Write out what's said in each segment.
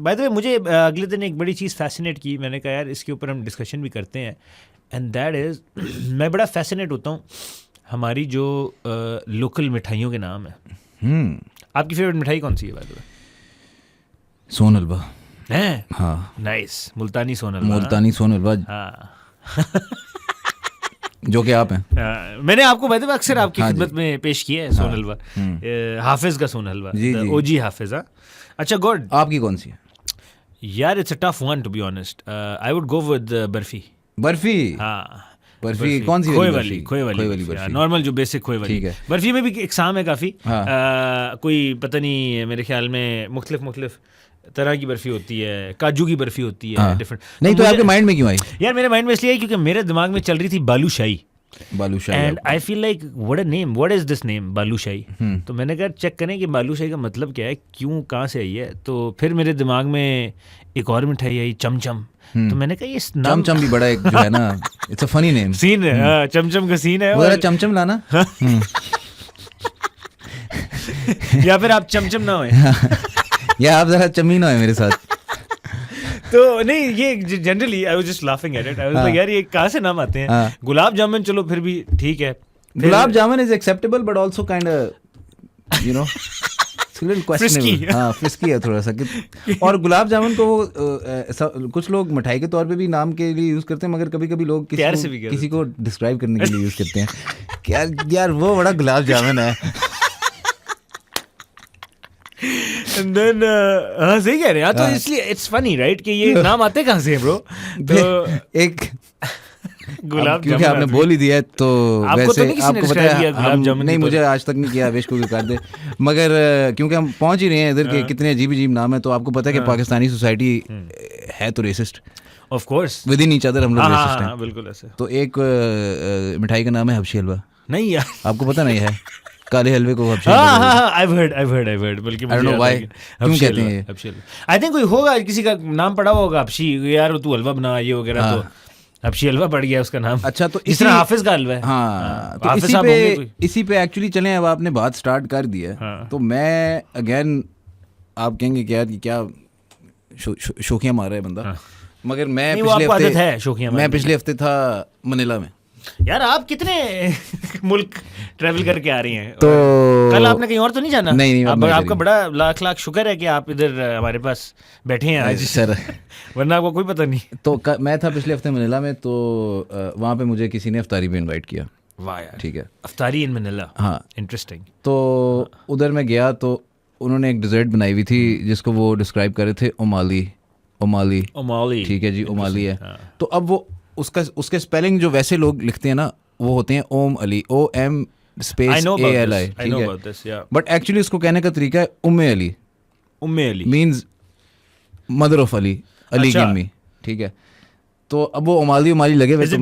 By the way मुझे अगले दिन एक बड़ी चीज़ फैसिनेट की, मैंने कहा यार इसके ऊपर हम डिस्कशन भी करते हैं, एंड दैट इज़ मैं बड़ा फैसिनेट होता हूँ हमारी जो लोकल मिठाइयों के नाम है। आपकी फेवरेट मिठाई कौन सी है बाय द वे? सोन हलवा हैं? हाँ, नाइस, मुल्तानी सोन हलवा। मुल्तानी सोन हलवा हाँ जो कि आप हैं। मैंने आपको बाय द वे अक्सर आपकी हाँ खिदमत में पेश किया है सोन हलवा, हाफिज़ का सोन हलवा, जी, जी। ओजी हाफिज़। अच्छा गुड। आपकी कौन सी है? यार it's a tough one to be honest, I would go with barfi. Barfi. हाँ बर्फी कौन सी? खोए वाली वाली बर्फी। नॉर्मल जो बेसिक खोए वाली। ठीक है। बर्फी में भी इकसाम है काफ़ी। हाँ। कोई पता नहीं, मेरे ख्याल में मुख्तलिफ तरह की बर्फी होती है, काजू की बर्फी होती है, डिफरेंट। नहीं तो आपके माइंड में क्यों आई? यार मेरे माइंड में इसलिए आई क्योंकि मेरे दिमाग में चल रही थी balushahi, balushahi. And I feel like what a name, what is this name balushahi. तो मैंने कहा चेक करें कि बालूशाही का मतलब क्या है, क्यों, कहाँ से आई है। तो फिर मेरे दिमाग में एक और मिठाई आई, चमचम। तो मैंने कहा ये नाम चमचम भी बड़ा एक जो है ना, it's a funny name. Scene है, चमचम का सीन है। वो जरा चमचम लाना। या फिर आप चमचम ना होए। या आप जरा चमी ना हो मेरे साथ। तो नहीं, ये generally I was just laughing at it. I was like यार ये कहाँ से नाम आते हैं। गुलाब जामुन चलो फिर भी ठीक है, gulab jamun is acceptable but also kind of you know questionable. हाँ, फ्रिस्की है थोड़ा सा। और गुलाब जामुन को वो कुछ लोग मिठाई के तौर पे भी नाम के लिए यूज करते हैं, मगर कभी कभी लोग किसी को डिस्क्राइब करने के लिए यूज करते हैं कि यार वो बड़ा गुलाब जामुन है। And then, हाँ सही कह रहे हैं। तो इसलिए इट्स फनी राइट कि ये नाम आते कहाँ से हैं ब्रो। तो एक गुलाब क्योंकि आपने बोल ही दिया है तो वैसे आपको पता है गुलाब जामुन नहीं, मुझे आज तक नहीं किया, आवेश को भी कर दे। मगर क्योंकि हम पहुंच ही रहे हैं इधर के कितने अजीब अजीब नाम है, तो आपको पता है कि पाकिस्तानी सोसाइटी है तो racist, of course within each other हम लोग रेसिस्ट हैं। बिल्कुल ऐसे। तो एक मिठाई का नाम है हबशी हलवा। नहीं यार, आपको पता नहीं है? काले हलवे को हबशी I've heard बल्कि I don't know why क्यों कहते हैं हबशी हलवा। आई थिंक कोई होगा, किसी का नाम पड़ा होगा हबशी, यार तू हलवा बना ये वगैरह, तो हबशी हलवा पड़ गया उसका नाम। अच्छा, तो इस तरह हाफिज का हलवा है। हाँ, तो इसी पे एक्चुअली चलें, अब आपने बात स्टार्ट कर दी है तो मैं अगेन, आप कहेंगे कि यार क्या शोखियाँ मार रहा है बंदा, मगर मैं पिछले हफ्ते था मनीला में। यार आप कितने मुल्क ट्रैवल करके आ रही हैं, तो कल आपने कहीं और तो नहीं जाना? नहीं, आपका बड़ा लाख लाख शुक्र है कि आप इधर हमारे पास बैठे हैं आज सर, वरना आपको कोई पता नहीं। तो मैं था पिछले हफ्ते मनीला में, तो वहाँ पे मुझे किसी ने अफ्तारी पे इनवाइट किया। वाह यार, ठीक है, अफ्तारी इन मनीला। हाँ, इंटरेस्टिंग। तो उधर मैं गया तो उन्होंने एक डिज़र्ट बनाई हुई थी जिसको वो डिस्क्राइब कर रहे थे ओमाली। ठीक है जी, ओमाली है। तो अब वो उसके स्पेलिंग जो वैसे लोग लिखते हैं ना, वो होते हैं ओम अली, OM स्पेस ALI। ठीक है, बट एक्चुअली उसको कहने का तरीका है Umme Ali means mother of Ali की अम्मी। ठीक है, तो अब वो ओमाली लगे हुए, तो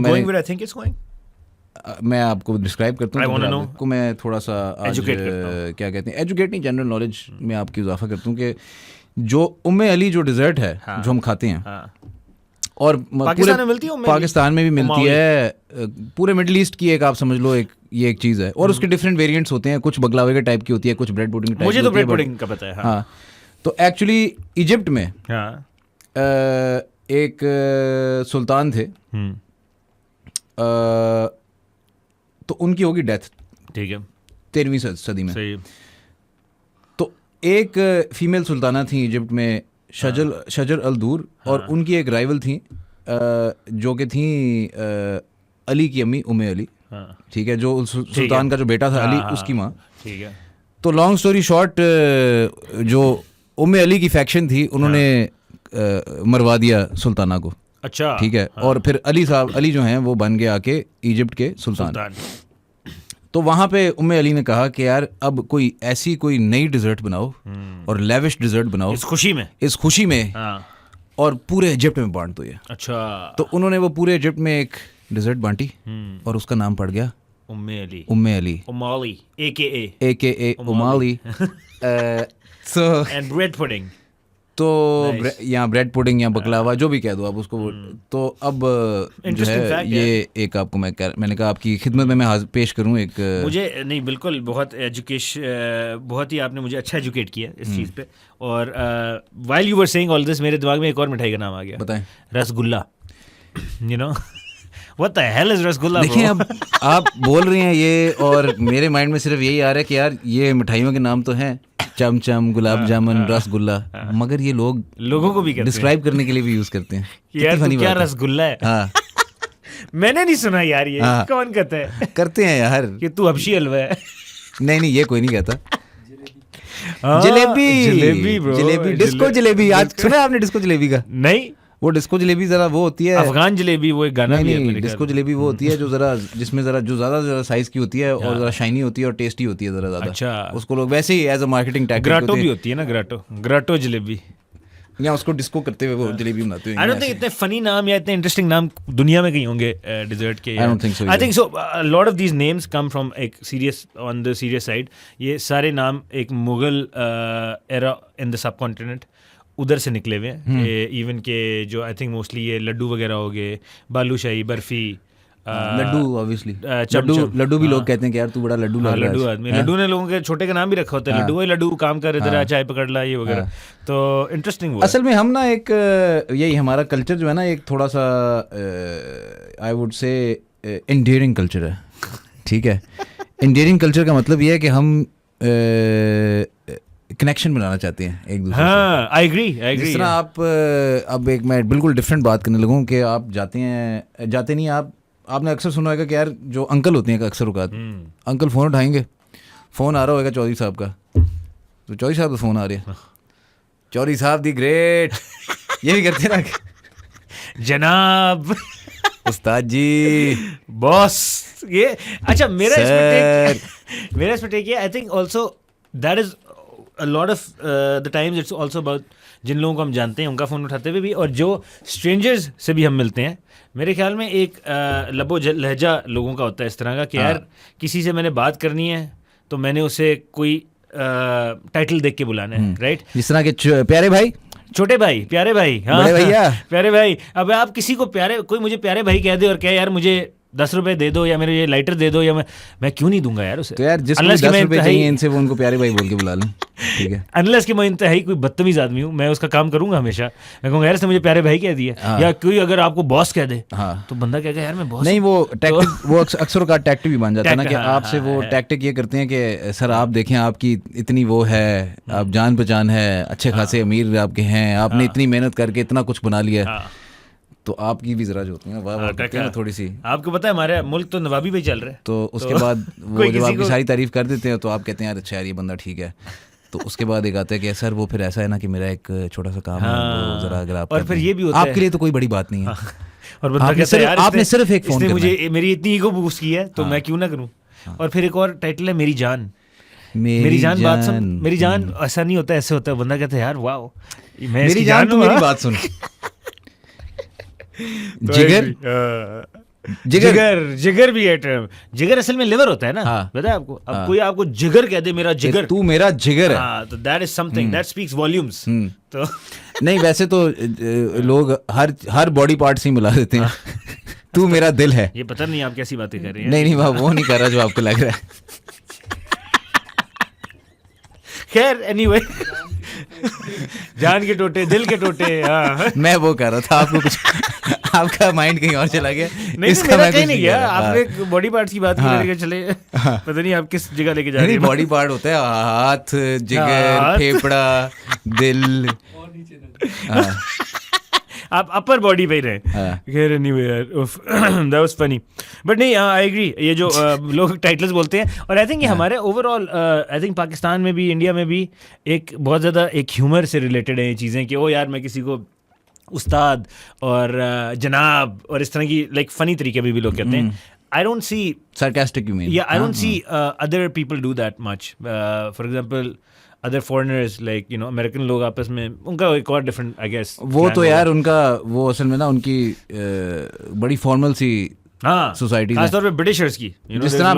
मैं आपको डिस्क्राइब करता हूँ, तो मैं थोड़ा सा आज क्या कहते हैं, एजुकेट नहीं, जनरल नॉलेज में आपकी इजाफा करता हूँ कि जो उम्मे अली जो डिज़र्ट है जो हम खाते हैं, और पाकिस्तान में भी मिलती है, पूरे मिडिल ईस्ट की एक आप समझ लो ये एक चीज़ है, और उसके डिफरेंट वेरिएंट्स होते हैं, कुछ बगलावे के टाइप की होती है, कुछ ब्रेड पुडिंग टाइप की होती है। मुझे तो ब्रेड पुडिंग का पता है। हाँ, तो एक्चुअली इजिप्ट में एक सुल्तान थे, तो उनकी होगी डेथ, ठीक है, 13वीं सदी में। तो एक फीमेल सुल्ताना थी इजिप्ट में, शजर अल दूर, और उनकी एक राइवल थी जो कि थी अली की अम्मी उम्मे अली। ठीक है, जो सुल्तान का जो बेटा था अली, उसकी माँ। ठीक है, तो लॉन्ग स्टोरी शॉर्ट, जो उम्मे अली की फैक्शन थी उन्होंने मरवा दिया सुल्ताना को। अच्छा, ठीक है, और फिर अली जो हैं वो बन गए आके इजिप्ट के सुल्तान। तो वहाँ पे उम्मे अली ने कहा कि यार अब कोई नई डिज़र्ट बनाओ और लेविश डिज़र्ट बनाओ इस खुशी में और पूरे इजिप्ट में बांट दो ये। अच्छा, तो उन्होंने वो पूरे इजिप्ट में एक डिज़र्ट बांटी और उसका नाम पड़ गया Umme Ali AKA Umali. So and bread pudding तो यहाँ ब्रेड पुडिंग या बकलावा जो भी कह दो आप उसको। तो अब जो है ये एक आपको मैंने कहा आपकी खिदमत में मैं पेश करूँ एक मुझे नहीं बिल्कुल बहुत बहुत ही आपने मुझे अच्छा एजुकेट किया इस चीज़ पे। और while you were saying all this मेरे दिमाग में एक और मिठाई का नाम आ गया। बताएं। Rasgulla. You know what the hell is rasgulla? देखिए अब आप बोल रही हैं ये और मेरे माइंड में सिर्फ यही आ रहा है कि यार ये मिठाइयों के नाम तो हैं, चमचम, गुलाब जामुन, रसगुल्ला, मगर ये लोगों को भी डिस्क्राइब करने के लिए भी यूज करते हैं। यार तू क्या रसगुल्ला है? हाँ मैंने नहीं सुना यार ये। हाँ। कौन कहता है? करते हैं यार कि तू हबशी हलवा है। नहीं ये कोई नहीं कहता। Jalebi bro, jalebi, disco jalebi. आज सुना आपने डिस्को जलेबी का? नहीं। वो डिस्को जलेबी जरा वो होती है अफगान जलेबी, वो एक गाना भी है। डिस्को जलेबी वो होती है जो जरा जिसमें जरा जो ज्यादा साइज की होती है और जरा शाइनी होती है और टेस्टी होती है जरा ज्यादा। अच्छा। उसको लोग वैसे ही एज अ मार्केटिंग टैक्टिक ग्राटो भी होती है ना, ग्राटो जलेबी, या उसको डिस्को करते हुए वो जलेबी बनाते हैं। आई डोंट थिंक इतने फनी नाम या इतने इंटरेस्टिंग नाम दुनिया में कहीं होंगे डिजर्ट के। I don't think so. I think so lot of these names come from एक serious on the serious side. ये सारे नाम एक Mughal era in the subcontinent उधर से निकले हुए हैं। इवन के जो आई थिंक मोस्टली ये लड्डू वगैरह हो गए, बालूशाही, बर्फी, लड्डू ऑब्वियसली लड्डू भी लोग कहते हैं कि यार तू बड़ा लड्डू लग रहा है। लड्डू आदमी, लड्डू ने लोगों के छोटे का नाम भी रखा होता है। लड्डू, लड्डू काम कर इधर चाय पकड़ ला, ये वगैरह। तो इंटरेस्टिंग। असल में हम ना एक यही हमारा कल्चर जो है ना एक थोड़ा सा I would say endearing culture है। ठीक है, एंडियरिंग कल्चर का मतलब ये है कि हम कनेक्शन बनाना चाहते हैं एक दूसरे से। हाँ, आई एग्री। जिस तरह आप अब एक मैं बिल्कुल डिफरेंट बात करने लगूँ कि आप जाते नहीं आपने अक्सर सुना होगा कि यार जो अंकल होते हैं अक्सर औकात अंकल फ़ोन उठाएंगे, फ़ोन आ रहा होगा चौधरी साहब का, तो चौधरी साहब का फ़ोन आ रहा है, चौधरी साहब दी ग्रेट, ये भी करते हैं ना जनाब, उस्ताद जी, बॉस। ये अच्छा मेरा इसमें टेक है। I think also that is a lot of the times it's also about जिन लोगों को हम जानते हैं उनका फ़ोन उठाते हुए भी, और जो स्ट्रेंजर्स से भी हम मिलते हैं। मेरे ख्याल में एक लबो लहजा लोगों का होता है इस तरह का कि यार किसी से मैंने बात करनी है तो मैंने उसे कोई टाइटल देख के बुलाना है, राइट? जिस तरह के प्यारे भाई, छोटे भाई, प्यारे भाई, हाँ, बड़े भैया, प्यारे भाई। अब आप किसी को कोई मुझे प्यारे भाई कह दे और कहे यार मुझे 10 रुपए दे दो या मेरे ये लाइटर दे दो, या मैं क्यों नहीं दूंगा यार उसे। तो यार जिसको 10 रुपए चाहिए इनसे वो उनको प्यारे भाई बोल के बुला लें, ठीक है? अनलेस कि मैं इंतहाई कोई बदतमीज आदमी हूँ, मैं उसका काम करूंगा हमेशा। मैं कहूँगा यार इसने मुझे प्यारे भाई कह दिया, या कोई अगर आपको बॉस कह दे तो बंदा कहेगा यार मैं बॉस नहीं। वो टैक्टिक वो अक्सर का टैक्टिक भी बन जाता है ना कि आपसे वो टैक्टिक ये करते हैं कि सर आप देखें आपकी इतनी वो है, आप जान पहचान है, अच्छे खासे अमीर आपके हैं, आपने इतनी मेहनत करके इतना कुछ बना लिया, तो आपकी भी जरा जो होती है वाह करते हैं थोड़ी सी। आपको पता है हमारे मुल्क तो नवाबी पे चल रहा है, तो उसके बाद वो जब आपकी सारी तारीफ कर देते हैं तो आप कहते हैं यार अच्छा यार ये बंदा ठीक है। तो उसके बाद एक आता है कि सर वो फिर ऐसा है ना कि मेरा एक छोटा सा काम है, वो जरा अगर आप, और फिर ये भी होता है आपके लिए तो कोई बड़ी बात नहीं है, और बंदा कहता है यार आपने सिर्फ एक फोन, मुझे मेरी इतनी ईगो बूस्ट की है तो मैं क्यों ना करूं। और फिर एक और टाइटल है मेरी जान, मेरी जान बात सुन, मेरी जान। ऐसा नहीं होता, ऐसे होता है, बंदा कहता है यार वाओ मेरी जान तू मेरी बात सुन। जिगर जिगर भी है टर्म। जिगर असल में लिवर होता है ना, पता है आपको? अब कोई आपको जिगर कह दे, मेरा जिगर, तू मेरा जिगर है, तो that is something that speaks volumes. तो नहीं वैसे तो लोग हर बॉडी पार्ट से ही मिला देते हैं। तू मेरा दिल है। ये पता नहीं आप कैसी बातें कर रहे हैं। नहीं वो नहीं कर रहा जो आपको लग रहा है। खैर एनीवे, जान के टोटे, दिल के टोटे। हाँ, मैं वो कर रहा था, आपको कुछ आपका माइंड कहीं और चला गया। नहीं, मेरा कहीं नहीं गया। आपने बॉडी पार्ट्स की बात की, चले पता नहीं आप किस जगह लेके जा रहे हैं। बॉडी पार्ट होता है हाथ, जिगर, फेफड़ा, दिल। आप अपर बॉडी पे ही रहे। खैर anyway that was funny, but नहीं आई एग्री। ये जो लोग टाइटल्स बोलते हैं, और आई थिंक ये हमारे ओवरऑल आई थिंक पाकिस्तान में भी, इंडिया में भी एक बहुत ज़्यादा एक ह्यूमर से रिलेटेड है ये चीज़ें कि ओ यार मैं किसी को उस्ताद और जनाब और इस तरह की लाइक फनी तरीके में भी लोग कहते हैं। I don't see sarcastic, you mean? Yeah, I don't see other people do that much. For example, other foreigners like American लोग आपस में उनका एक और different I guess। वो तो यार उनका वो असल में ना उनकी बड़ी फॉर्मल सी हाँ, सोसाइटी में, खासतौर पे ब्रिटिशर्स की, जिस तरह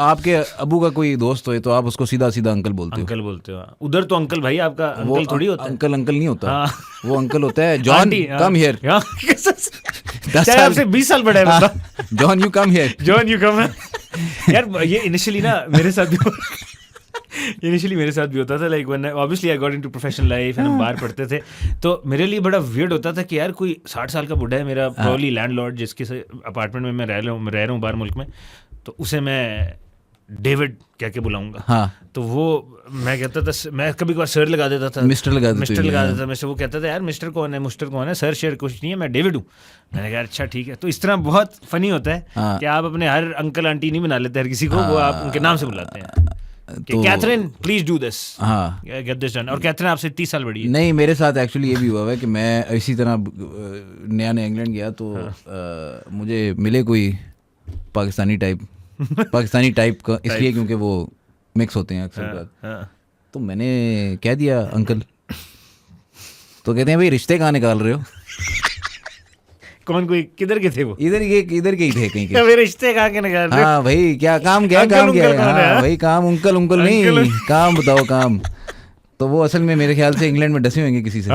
आपके अबू का कोई दोस्त हो तो आप उसको सीधा सीधा अंकल बोलते हो। अंकल बोलते हो, उधर तो अंकल भाई आपका अंकल थोड़ी होता है। अंकल नहीं होता। हाँ। वो अंकल होता है जॉन, कम हियर। 10 साल से 20 साल बड़ा है। John you come here, John you come. यार ये इनिशियली ना मेरे साथ भी होता था। Like when obviously I got into professional life and हम बाहर पढ़ते थे, तो मेरे लिए बड़ा वियर्ड होता था कि यार कोई 60 साल का बुढ़ा है मेरा प्रॉब्ली लैंडलॉर्ड, जिसके अपार्टमेंट में मैं रह रहा हूँ बाहर मुल्क में, तो उसे मैं डेविड कह के बुलाऊंगा। हाँ। तो वो मैं कहता था, मैं कभी कभार सर लगा देता था, मिस्टर लगा देता था मिस्टर। वो कहता था यार मिस्टर कौन है, सर शेर कुछ नहीं है, मैं डेविड हूँ। मैंने कहा अच्छा ठीक है। तो इस तरह बहुत फनी होता है कि आप अपने हर अंकल आंटी नहीं बना लेते हर किसी को, वो आप उनके नाम से बुलाते हैं। तो कैथरीन प्लीज डू दिस, हाँ गेट दिस डन। और कैथरीन आपसे 30 साल बड़ी है। नहीं, मेरे साथ एक्चुअली ये भी हुआ है कि मैं इसी तरह नया इंग्लैंड गया तो मुझे मिले कोई पाकिस्तानी टाइप का, इसलिए क्योंकि वो मिक्स होते हैं अक्सर। तो मैंने कह दिया अंकल, तो कहते हैं भाई रिश्ते कहाँ निकाल रहे हो? कौन, कोई किधर के थे वो? इधर के ही थे कहीं के। मेरे रिश्ते कहाँ के निकाल रहे हो? हाँ भाई क्या काम क्या है? हाँ भाई काम अंकल नहीं, काम बताओ काम। तो वो असल में मेरे ख्याल से इंग्लैंड में डसे होंगे किसी से।